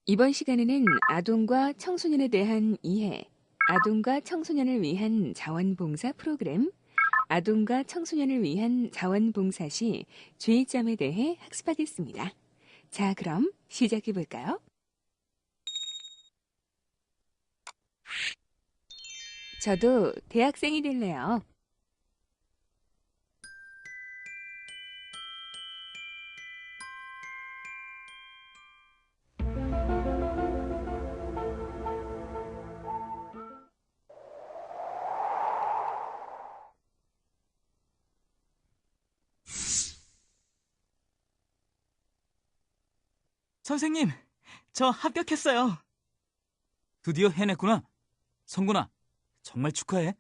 이번 시간에는 아동과 청소년에 대한 이해, 아동과 청소년을 위한 자원봉사 프로그램, 아동과 청소년을 위한 자원봉사 시 주의점에 대해 학습하겠습니다. 자, 그럼 시작해 볼까요? 저도 대학생이 될래요. 선생님, 저 합격했어요. 드디어 해냈구나. 성군아, 정말 축하해.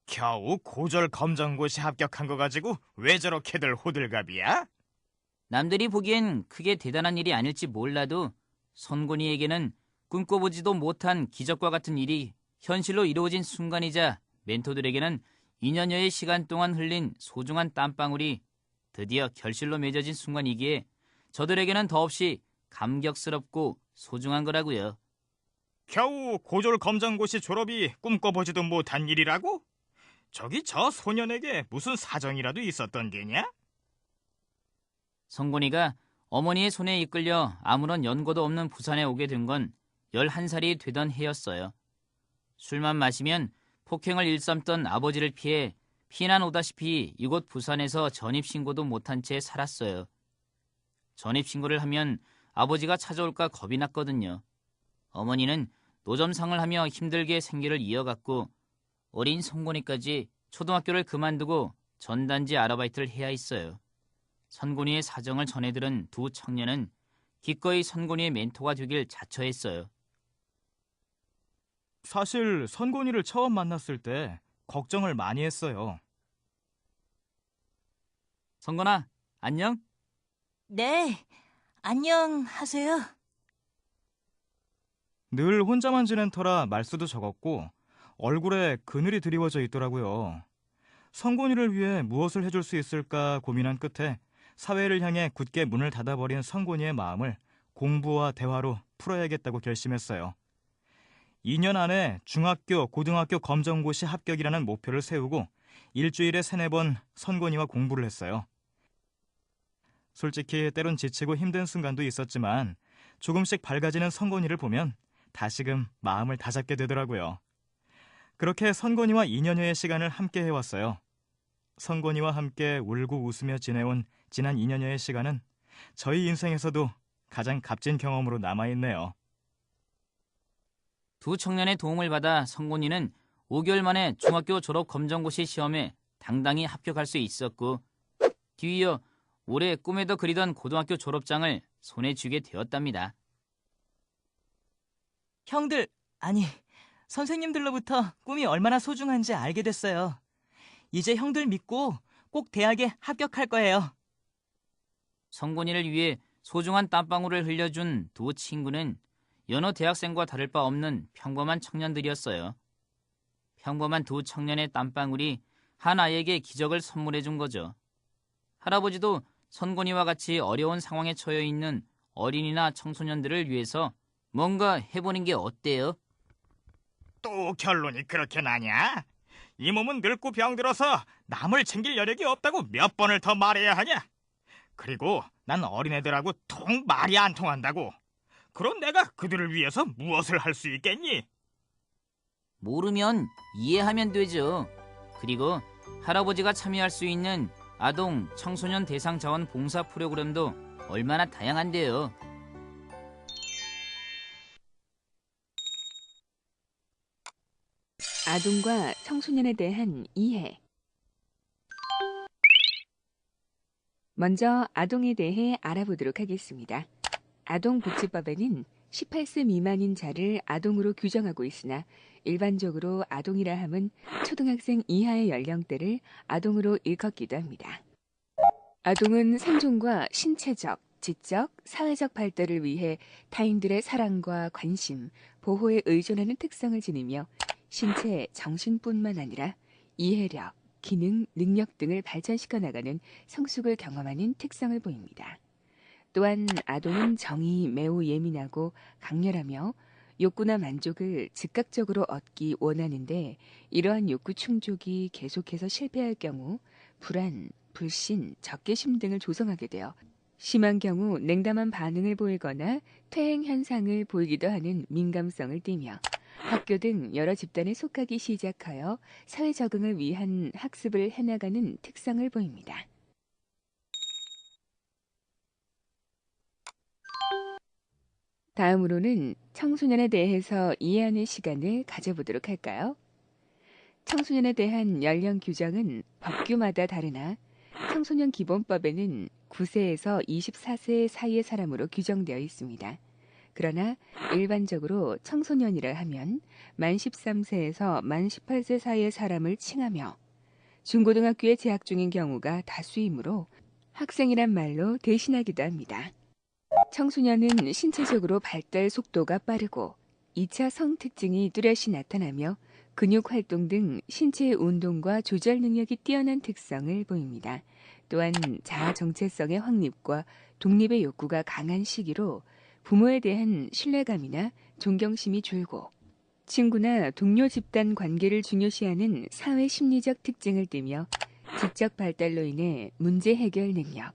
겨우 고졸 검정고시 합격한 거 가지고 왜 저렇게들 호들갑이야? 남들이 보기엔 크게 대단한 일이 아닐지 몰라도 선곤이에게는 꿈꿔보지도 못한 기적과 같은 일이 현실로 이루어진 순간이자 멘토들에게는 2년여의 시간 동안 흘린 소중한 땀방울이 드디어 결실로 맺어진 순간이기에 저들에게는 더없이 감격스럽고 소중한 거라고요. 겨우 고졸 검정고시 졸업이 꿈꿔보지도 못한 일이라고? 저기 저 소년에게 무슨 사정이라도 있었던 게냐? 성곤이가 어머니의 손에 이끌려 아무런 연고도 없는 부산에 오게 된 건 11살이 되던 해였어요. 술만 마시면 폭행을 일삼던 아버지를 피해 피난 오다시피 이곳 부산에서 전입신고도 못한 채 살았어요. 전입신고를 하면 아버지가 찾아올까 겁이 났거든요. 어머니는 노점상을 하며 힘들게 생계를 이어갔고 어린 성곤이까지 초등학교를 그만두고 전단지 아르바이트를 해야 했어요. 선곤이의 사정을 전해들은 두 청년은 기꺼이 선곤이의 멘토가 되길 자처했어요. 사실 선곤이를 처음 만났을 때 걱정을 많이 했어요. 성곤아, 안녕? 네, 안녕하세요. 늘 혼자만 지낸 터라 말수도 적었고 얼굴에 그늘이 드리워져 있더라고요. 선곤이를 위해 무엇을 해줄 수 있을까 고민한 끝에 사회를 향해 굳게 문을 닫아버린 선곤이의 마음을 공부와 대화로 풀어야겠다고 결심했어요. 2년 안에 중학교, 고등학교 검정고시 합격이라는 목표를 세우고 일주일에 3-4번 선곤이와 공부를 했어요. 솔직히 때론 지치고 힘든 순간도 있었지만 조금씩 밝아지는 선곤이를 보면 다시금 마음을 다잡게 되더라고요. 그렇게 선곤이와 2년여의 시간을 함께 해왔어요. 선곤이와 함께 울고 웃으며 지내온 지난 2년여의 시간은 저희 인생에서도 가장 값진 경험으로 남아있네요. 두 청년의 도움을 받아 성곤이는 5개월 만에 중학교 졸업 검정고시 시험에 당당히 합격할 수 있었고 뒤이어 올해 꿈에도 그리던 고등학교 졸업장을 손에 쥐게 되었답니다. 형들, 아니, 선생님들로부터 꿈이 얼마나 소중한지 알게 됐어요. 이제 형들 믿고 꼭 대학에 합격할 거예요. 성곤이를 위해 소중한 땀방울을 흘려준 두 친구는 여느 대학생과 다를 바 없는 평범한 청년들이었어요. 평범한 두 청년의 땀방울이 한 아이에게 기적을 선물해 준 거죠. 할아버지도 선곤이와 같이 어려운 상황에 처해 있는 어린이나 청소년들을 위해서 뭔가 해보는 게 어때요? 또 결론이 그렇게 나냐? 이 몸은 늙고 병들어서 남을 챙길 여력이 없다고 몇 번을 더 말해야 하냐? 그리고 난 어린애들하고 통 말이 안 통한다고. 그럼 내가 그들을 위해서 무엇을 할 수 있겠니? 모르면 이해하면 되죠. 그리고 할아버지가 참여할 수 있는 아동, 청소년 대상 자원 봉사 프로그램도 얼마나 다양한데요. 아동과 청소년에 대한 이해. 먼저 아동에 대해 알아보도록 하겠습니다. 아동복지법에는 18세 미만인 자를 아동으로 규정하고 있으나 일반적으로 아동이라 함은 초등학생 이하의 연령대를 아동으로 일컫기도 합니다. 아동은 생존과 신체적, 지적, 사회적 발달을 위해 타인들의 사랑과 관심, 보호에 의존하는 특성을 지니며 신체, 정신뿐만 아니라 이해력, 기능, 능력 등을 발전시켜 나가는 성숙을 경험하는 특성을 보입니다. 또한 아동은 정이 매우 예민하고 강렬하며 욕구나 만족을 즉각적으로 얻기 원하는데 이러한 욕구 충족이 계속해서 실패할 경우 불안, 불신, 적개심 등을 조성하게 되어 심한 경우 냉담한 반응을 보이거나 퇴행 현상을 보이기도 하는 민감성을 띠며 학교 등 여러 집단에 속하기 시작하여 사회 적응을 위한 학습을 해나가는 특성을 보입니다. 다음으로는 청소년에 대해서 이해하는 시간을 가져보도록 할까요? 청소년에 대한 연령 규정은 법규마다 다르나 청소년 기본법에는 9세에서 24세 사이의 사람으로 규정되어 있습니다. 그러나 일반적으로 청소년이라 하면 만 13세에서 만 18세 사이의 사람을 칭하며 중고등학교에 재학 중인 경우가 다수이므로 학생이란 말로 대신하기도 합니다. 청소년은 신체적으로 발달 속도가 빠르고 2차 성특징이 뚜렷이 나타나며 근육 활동 등 신체의 운동과 조절 능력이 뛰어난 특성을 보입니다. 또한 자아 정체성의 확립과 독립의 욕구가 강한 시기로 부모에 대한 신뢰감이나 존경심이 줄고 친구나 동료 집단 관계를 중요시하는 사회 심리적 특징을 띠며 지적 발달로 인해 문제 해결 능력,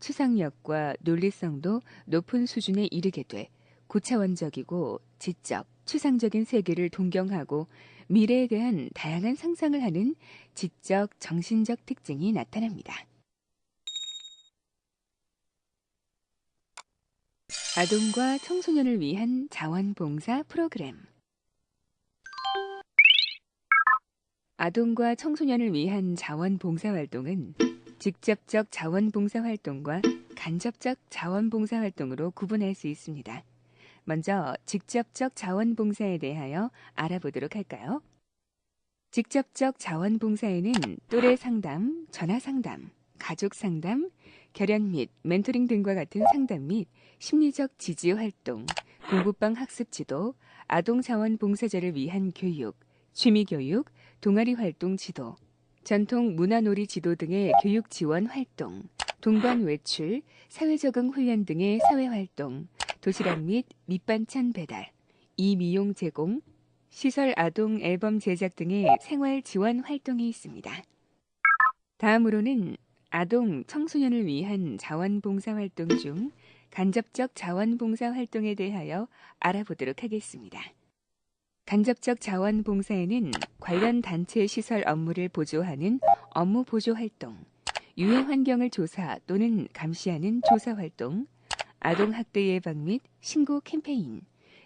추상력과 논리성도 높은 수준에 이르게 돼 고차원적이고 지적, 추상적인 세계를 동경하고 미래에 대한 다양한 상상을 하는 지적, 정신적 특징이 나타납니다. 아동과 청소년을 위한 자원봉사 프로그램. 아동과 청소년을 위한 자원봉사활동은 직접적 자원봉사활동과 간접적 자원봉사활동으로 구분할 수 있습니다. 먼저 직접적 자원봉사에 대하여 알아보도록 할까요? 직접적 자원봉사에는 또래 상담, 전화 상담, 가족 상담, 결연 및 멘토링 등과 같은 상담 및 심리적 지지 활동, 공부방 학습 지도, 아동 자원봉사자를 위한 교육, 취미 교육, 동아리 활동 지도, 전통 문화놀이 지도 등의 교육 지원 활동, 동반 외출, 사회적응 훈련 등의 사회활동, 도시락 및 밑반찬 배달, 이미용 제공, 시설 아동 앨범 제작 등의 생활 지원 활동이 있습니다. 다음으로는 아동, 청소년을 위한 자원봉사 활동 중 간접적 자원봉사 활동에 대하여 알아보도록 하겠습니다. 간접적 자원봉사에는 관련 단체 시설 업무를 보조하는 업무 보조 활동, 유해 환경을 조사 또는 감시하는 조사 활동, 아동 학대 예방 및 신고 캠페인,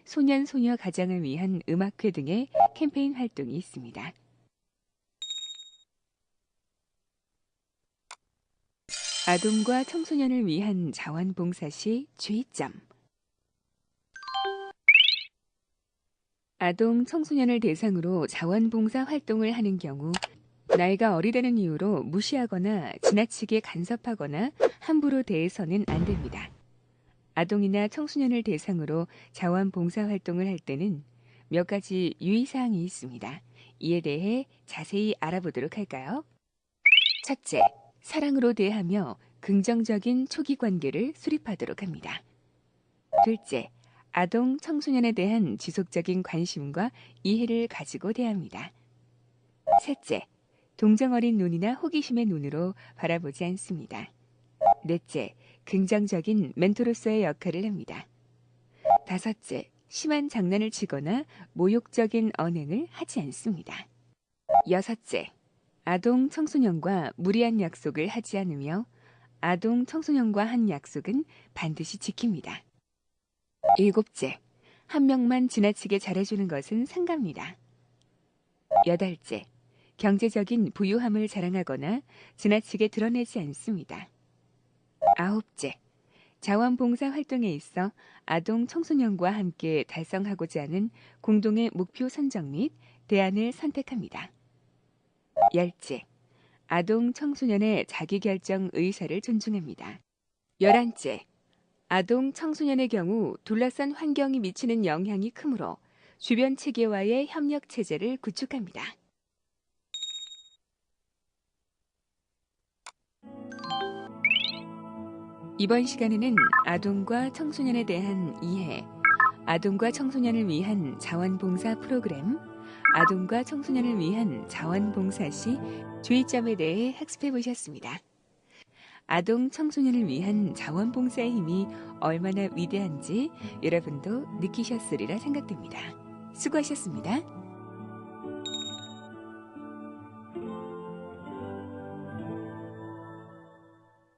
소년 소녀 가장을 위한 음악회 등의 캠페인 활동이 있습니다. 아동과 청소년을 위한 자원봉사 시 주의점. 아동, 청소년을 대상으로 자원봉사 활동을 하는 경우 나이가 어리다는 이유로 무시하거나 지나치게 간섭하거나 함부로 대해서는 안 됩니다. 아동이나 청소년을 대상으로 자원봉사 활동을 할 때는 몇 가지 유의사항이 있습니다. 이에 대해 자세히 알아보도록 할까요? 첫째, 사랑으로 대하며 긍정적인 초기 관계를 수립하도록 합니다. 둘째, 아동, 청소년에 대한 지속적인 관심과 이해를 가지고 대합니다. 셋째, 동정 어린 눈이나 호기심의 눈으로 바라보지 않습니다. 넷째, 긍정적인 멘토로서의 역할을 합니다. 다섯째, 심한 장난을 치거나 모욕적인 언행을 하지 않습니다. 여섯째, 아동, 청소년과 무리한 약속을 하지 않으며 아동, 청소년과 한 약속은 반드시 지킵니다. 일곱째, 한 명만 지나치게 잘해주는 것은 상갑니다. 여덟째, 경제적인 부유함을 자랑하거나 지나치게 드러내지 않습니다. 아홉째, 자원봉사 활동에 있어 아동, 청소년과 함께 달성하고자 하는 공동의 목표 선정 및 대안을 선택합니다. 열째, 아동, 청소년의 자기결정 의사를 존중합니다. 11째, 아동 청소년의 경우 둘러싼 환경이 미치는 영향이 크므로 주변 체계와의 협력 체제를 구축합니다. 이번 시간에는 아동과 청소년에 대한 이해, 아동과 청소년을 위한 자원봉사 프로그램, 아동과 청소년을 위한 자원봉사 시 주의점에 대해 학습해 보셨습니다. 아동 청소년을 위한 자원봉사의 힘이 얼마나 위대한지 여러분도 느끼셨으리라 생각됩니다. 수고하셨습니다.